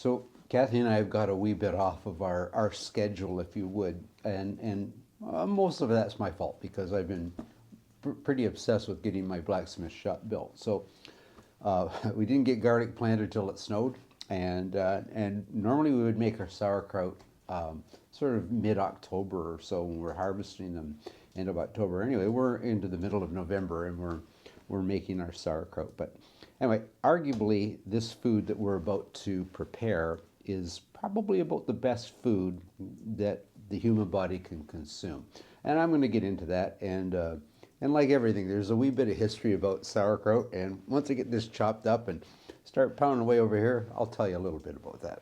So Kathy and I have got a wee bit off of our schedule, if you would, and most of that's my fault because I've been pretty obsessed with getting my blacksmith shop built. So we didn't get garlic planted till it snowed, and normally we would make our sauerkraut sort of mid-October or so when we're harvesting them, end of October. Anyway, we're into the middle of November and we're making our sauerkraut. But anyway, arguably, this food that we're about to prepare is probably about the best food that the human body can consume. And I'm going to get into that. And like everything, there's a wee bit of history about sauerkraut. And once I get this chopped up and start pounding away over here, I'll tell you a little bit about that.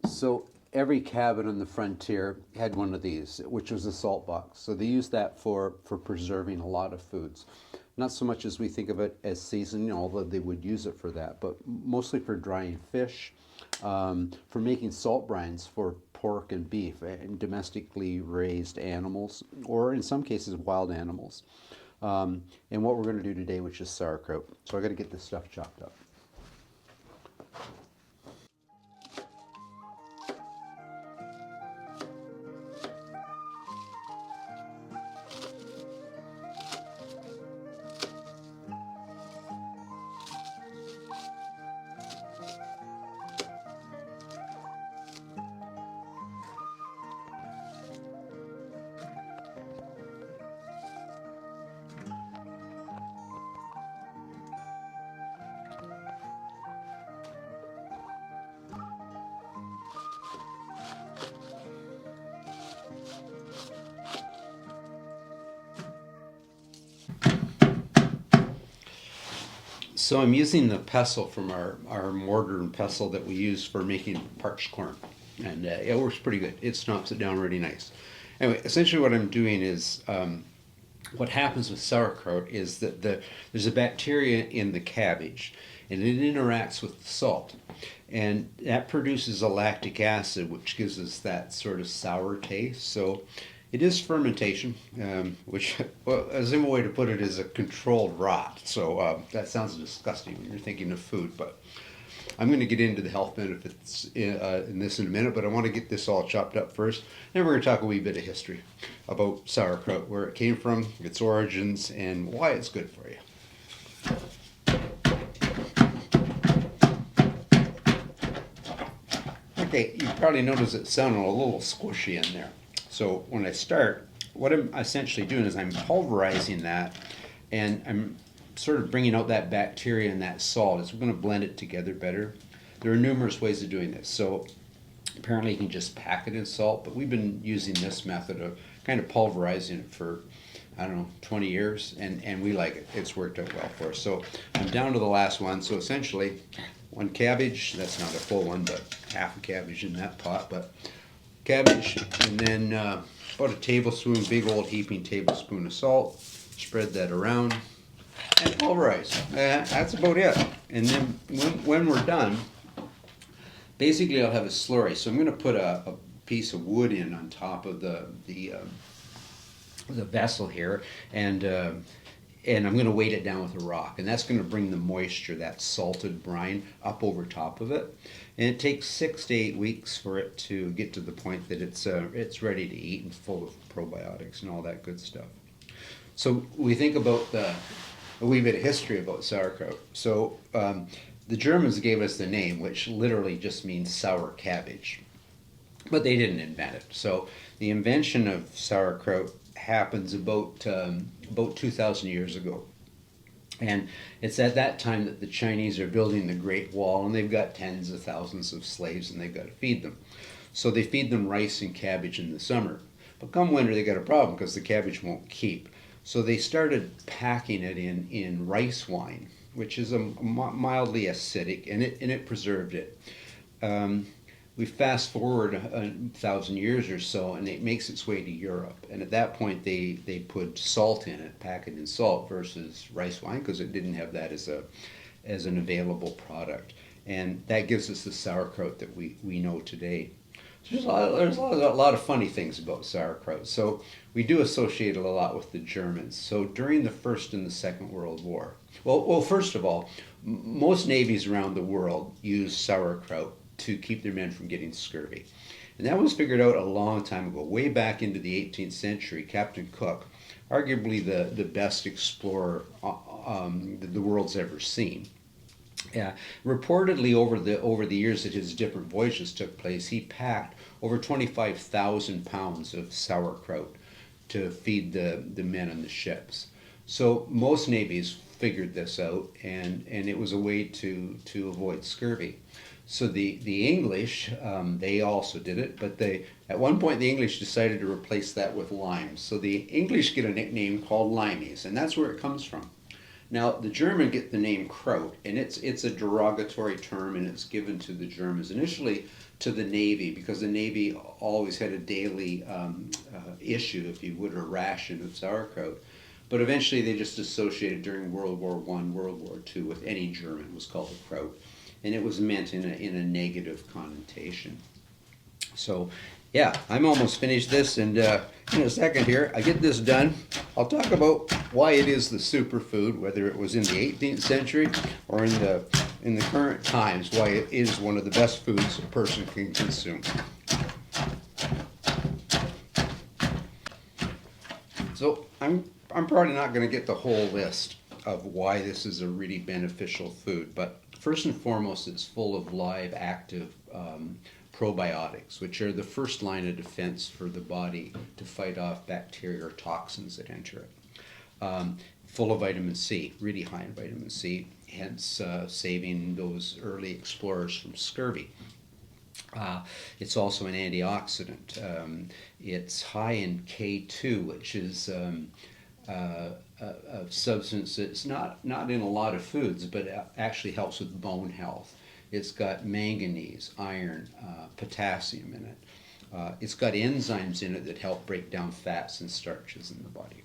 So every cabin on the frontier had one of these, which was a salt box. So they used that for preserving a lot of foods. Not so much as we think of it as seasoning, although they would use it for that, but mostly for drying fish, for making salt brines for pork and beef and domestically raised animals, or in some cases wild animals. And what we're going to do today, which is sauerkraut. So I got to get this stuff chopped up. So I'm using the pestle from our mortar and pestle that we use for making parched corn. And it works pretty good. It stomps it down really nice. Anyway, essentially what I'm doing is, what happens with sauerkraut is that there's a bacteria in the cabbage and it interacts with the salt. And that produces a lactic acid, which gives us that sort of sour taste. So it is fermentation, which, well, a simple way to put it is a controlled rot. So that sounds disgusting when you're thinking of food, but I'm going to get into the health benefits in this in a minute, but I want to get this all chopped up first. Then we're going to talk a wee bit of history about sauerkraut, where it came from, its origins, and why it's good for you. Okay, you probably noticed it sounded a little squishy in there. So when I start, what I'm essentially doing is I'm pulverizing that, and I'm sort of bringing out that bacteria and that salt. It's going to blend it together better. There are numerous ways of doing this. So apparently you can just pack it in salt, but we've been using this method of kind of pulverizing it for, I don't know, 20 years, and we like it. It's worked out well for us. So I'm down to the last one. So essentially, one cabbage, that's not a full one, but half a cabbage in that pot, but cabbage, and then about a tablespoon, big old heaping tablespoon of salt. Spread that around and pulverize. That's about it. And then when we're done, basically I'll have a slurry. So I'm going to put a piece of wood in on top of the vessel here, and I'm going to weight it down with a rock, and that's going to bring the moisture, that salted brine, up over top of it. And it takes 6 to 8 weeks for it to get to the point that it's ready to eat and full of probiotics and all that good stuff. So we think about a wee bit of history about sauerkraut. So the Germans gave us the name, which literally just means sour cabbage, but they didn't invent it. So the invention of sauerkraut happens about 2,000 years ago. And it's at that time that the Chinese are building the Great Wall, and they've got tens of thousands of slaves, and they've got to feed them. So they feed them rice and cabbage in the summer. But come winter, they got a problem because the cabbage won't keep. So they started packing it in rice wine, which is a mildly acidic, and it preserved it. We fast forward 1,000 years or so, and it makes its way to Europe. And at that point, they put salt in it, pack it in salt versus rice wine, because it didn't have that as an available product. and that gives us the sauerkraut that we know today. So there's a lot of funny things about sauerkraut. So we do associate it a lot with the Germans. So during the First and the Second World War, well, first of all, most navies around the world use sauerkraut to keep their men from getting scurvy. And that was figured out a long time ago, way back into the 18th century. Captain Cook, arguably the best explorer the world's ever seen. Yeah, reportedly over the years that his different voyages took place, he packed over 25,000 pounds of sauerkraut to feed the men on the ships. So most navies figured this out, and it was a way to avoid scurvy. So the English, they also did it, but at one point the English decided to replace that with limes. So the English get a nickname called limeys, and that's where it comes from. Now, the German get the name kraut, and it's a derogatory term, and it's given to the Germans, initially to the Navy, because the Navy always had a daily issue, if you would, or ration of sauerkraut. But eventually they just associated during World War I, World War II with any German. It was called a kraut, and it was meant in a negative connotation. So, yeah, I'm almost finished this, and in a second here, I get this done, I'll talk about why it is the superfood, whether it was in the 18th century or in the current times, why it is one of the best foods a person can consume. So I'm probably not going to get the whole list of why this is a really beneficial food, but first and foremost, it's full of live, active probiotics, which are the first line of defense for the body to fight off bacteria or toxins that enter it. Full of vitamin C, really high in vitamin C, hence saving those early explorers from scurvy. It's also an antioxidant. It's high in K2, which is a substance that's not in a lot of foods, but actually helps with bone health. It's got manganese, iron, potassium in it. It's got enzymes in it that help break down fats and starches in the body.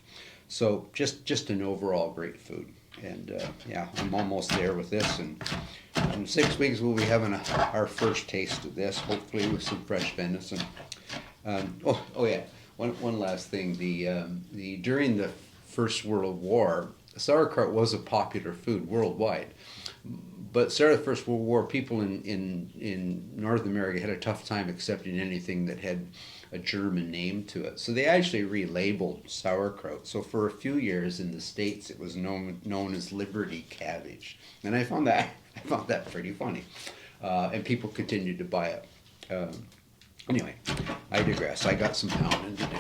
So just an overall great food. And yeah, I'm almost there with this. And in 6 weeks we'll be having our first taste of this, hopefully with some fresh venison. Oh yeah, one last thing. During the First World War, sauerkraut was a popular food worldwide. But started the First World War, people in North America had a tough time accepting anything that had a German name to it. So they actually relabeled sauerkraut. So for a few years in the States, it was known as Liberty cabbage. And I found that pretty funny. And people continued to buy it. Anyway, I digress. I got some pounding to do.